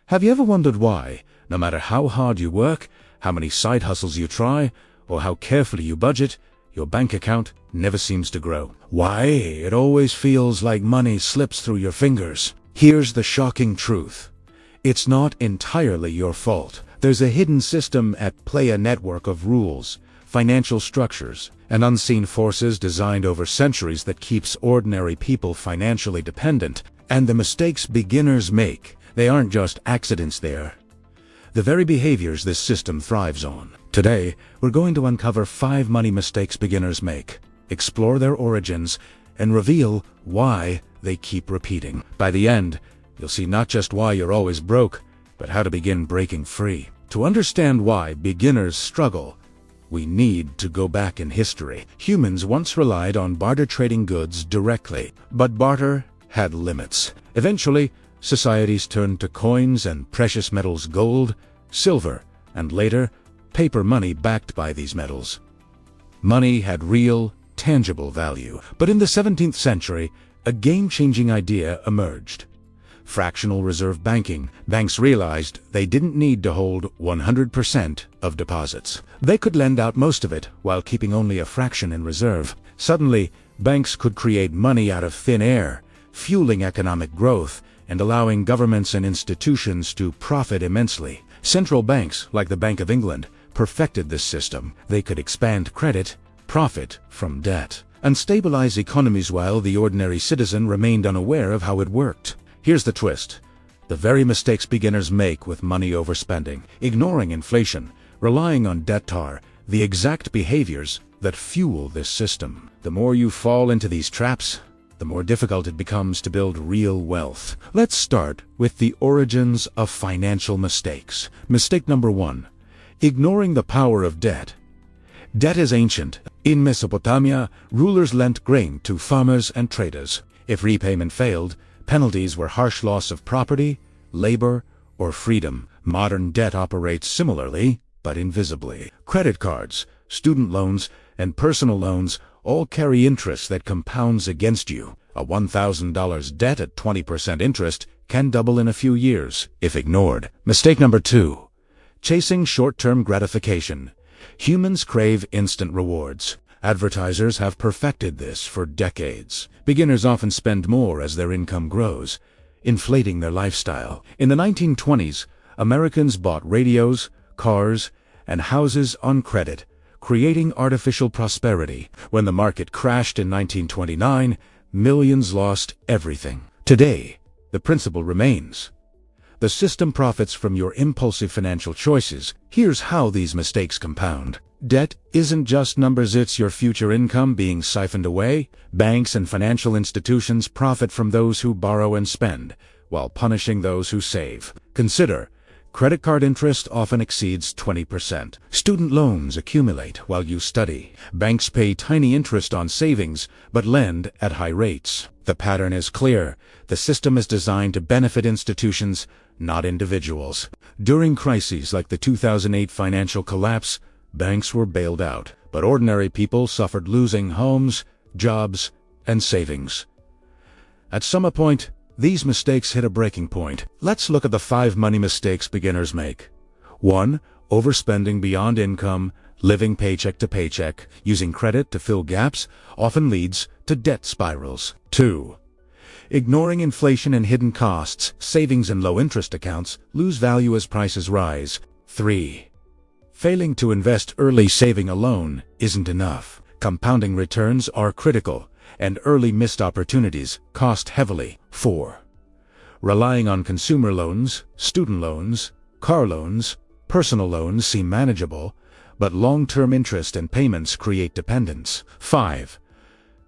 Have you ever wondered why, no matter how hard you work, how many side hustles you try, or how carefully you budget, your bank account never seems to grow? Why it always feels like money slips through your fingers? Here's the shocking truth. It's not entirely your fault. There's a hidden system at play, a network of rules, financial structures, and unseen forces designed over centuries that keeps ordinary people financially dependent. And the mistakes beginners make, they aren't just accidents, they're the very behaviors this system thrives on. Today, we're going to uncover 5 money mistakes beginners make, explore their origins, and reveal why they keep repeating. By the end, you'll see not just why you're always broke, but how to begin breaking free. To understand why beginners struggle, we need to go back in history. Humans once relied on barter, trading goods directly, but barter had limits. Eventually, societies turned to coins and precious metals, gold, silver, and later, paper money backed by these metals. Money had real, tangible value. But in the 17th century, a game-changing idea emerged. Fractional reserve banking. Banks realized they didn't need to hold 100% of deposits. They could lend out most of it while keeping only a fraction in reserve. Suddenly, banks could create money out of thin air, fueling economic growth and allowing governments and institutions to profit immensely. Central banks, like the Bank of England, perfected this system. They could expand credit, profit from debt, and stabilize economies while the ordinary citizen remained unaware of how it worked. Here's the twist. The very mistakes beginners make with money overspending, ignoring inflation, relying on debt tar, the exact behaviors that fuel this system. The more you fall into these traps, the more difficult it becomes to build real wealth. Let's start with the origins of financial mistakes. Mistake number 1. Ignoring the power of debt. Debt is ancient. In Mesopotamia, rulers lent grain to farmers and traders. If repayment failed, penalties were harsh loss of property, labor, or freedom. Modern debt operates similarly, but invisibly. Credit cards, student loans, and personal loans all carry interest that compounds against you. A $1,000 debt at 20% interest can double in a few years, if ignored. Mistake number 2. Chasing short-term gratification. Humans crave instant rewards. Advertisers have perfected this for decades. Beginners often spend more as their income grows, inflating their lifestyle. In the 1920s, Americans bought radios, cars, and houses on credit, creating artificial prosperity. When the market crashed in 1929, millions lost everything. Today, the principle remains. The system profits from your impulsive financial choices. Here's how these mistakes compound. Debt isn't just numbers, it's your future income being siphoned away. Banks and financial institutions profit from those who borrow and spend, while punishing those who save. Consider, credit card interest often exceeds 20%. Student loans accumulate while you study. Banks pay tiny interest on savings, but lend at high rates. The pattern is clear. The system is designed to benefit institutions, not individuals. During crises like the 2008 financial collapse, banks were bailed out, but ordinary people suffered, losing homes, jobs, and savings. At some point, these mistakes hit a breaking point. Let's look at the 5 money mistakes beginners make. 1. Overspending beyond income, living paycheck to paycheck, using credit to fill gaps, often leads to debt spirals. 2. Ignoring inflation and hidden costs, savings and low-interest accounts lose value as prices rise. 3. Failing to invest early. Saving alone isn't enough. Compounding returns are critical, and early missed opportunities cost heavily. 4. Relying on consumer loans, student loans, car loans, personal loans seem manageable, but long-term interest and payments create dependence. 5.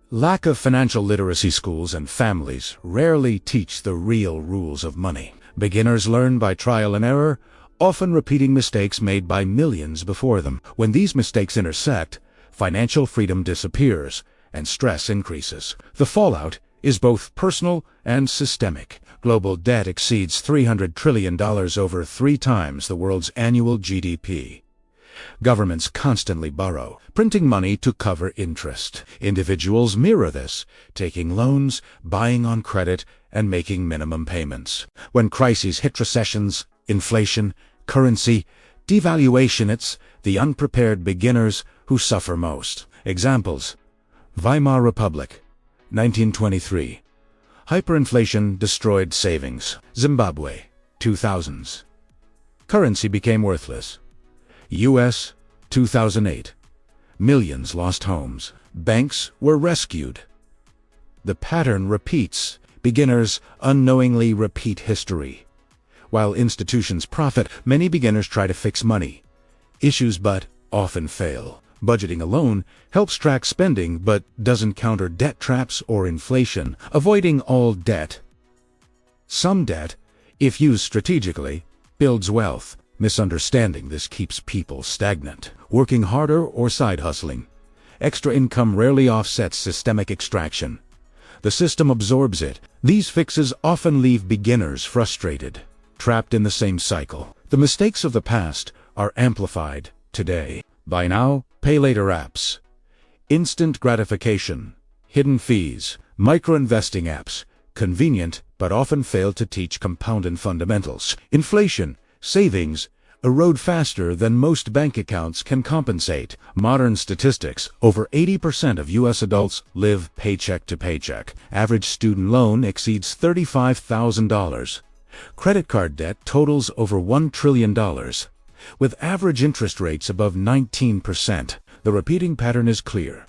Lack of financial literacy. Schools and families rarely teach the real rules of money. Beginners learn by trial and error, often repeating mistakes made by millions before them. When these mistakes intersect, financial freedom disappears and stress increases. The fallout is both personal and systemic. Global debt exceeds $300 trillion, over 3 times the world's annual GDP. Governments constantly borrow, printing money to cover interest. Individuals mirror this, taking loans, buying on credit, and making minimum payments. When crises hit, recessions, inflation, currency, devaluation, it's the unprepared beginners who suffer most. Examples: Weimar Republic, 1923. Hyperinflation destroyed savings. Zimbabwe, 2000s. Currency became worthless. U.S., 2008. Millions lost homes. Banks were rescued. The pattern repeats. Beginners unknowingly repeat history. While institutions profit, many beginners try to fix money issues but often fail. Budgeting alone helps track spending but doesn't counter debt traps or inflation. Avoiding all debt. Some debt, if used strategically, builds wealth. Misunderstanding this keeps people stagnant. Working harder or side hustling. Extra income rarely offsets systemic extraction. The system absorbs it. These fixes often leave beginners frustrated, trapped in the same cycle. The mistakes of the past are amplified today. Buy now, pay later apps. Instant gratification. Hidden fees. Micro-investing apps. Convenient, but often fail to teach compounding fundamentals. Inflation. Savings erode faster than most bank accounts can compensate. Modern statistics: over 80% of U.S. adults live paycheck to paycheck. Average student loan exceeds $35,000. Credit card debt totals over $1 trillion, with average interest rates above 19%. The repeating pattern is clear.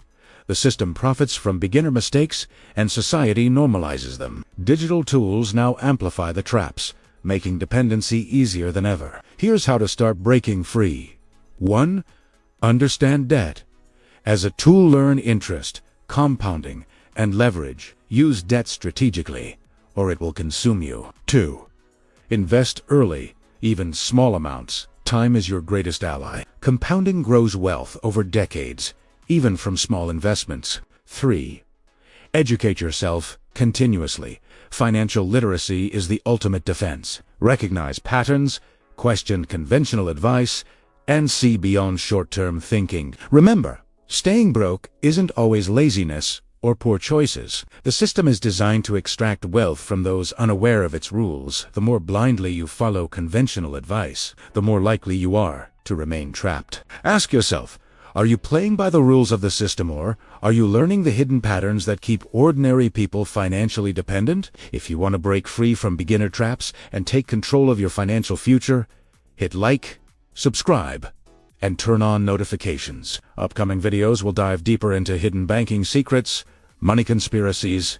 The system profits from beginner mistakes, and society normalizes them. Digital tools now amplify the traps, making dependency easier than ever. Here's how to start breaking free. 1. Understand debt. As a tool, learn interest, compounding, and leverage. Use debt strategically, or it will consume you. 2. Invest early, even small amounts. Time is your greatest ally. Compounding grows wealth over decades, even from small investments. 3. Educate yourself continuously. Financial literacy is the ultimate defense. Recognize patterns, question conventional advice, and see beyond short-term thinking. Remember, staying broke isn't always laziness or poor choices. The system is designed to extract wealth from those unaware of its rules. The more blindly you follow conventional advice, the more likely you are to remain trapped. Ask yourself, are you playing by the rules of the system, or are you learning the hidden patterns that keep ordinary people financially dependent? If you want to break free from beginner traps and take control of your financial future, hit like, subscribe, and turn on notifications. Upcoming videos will dive deeper into hidden banking secrets, money conspiracies,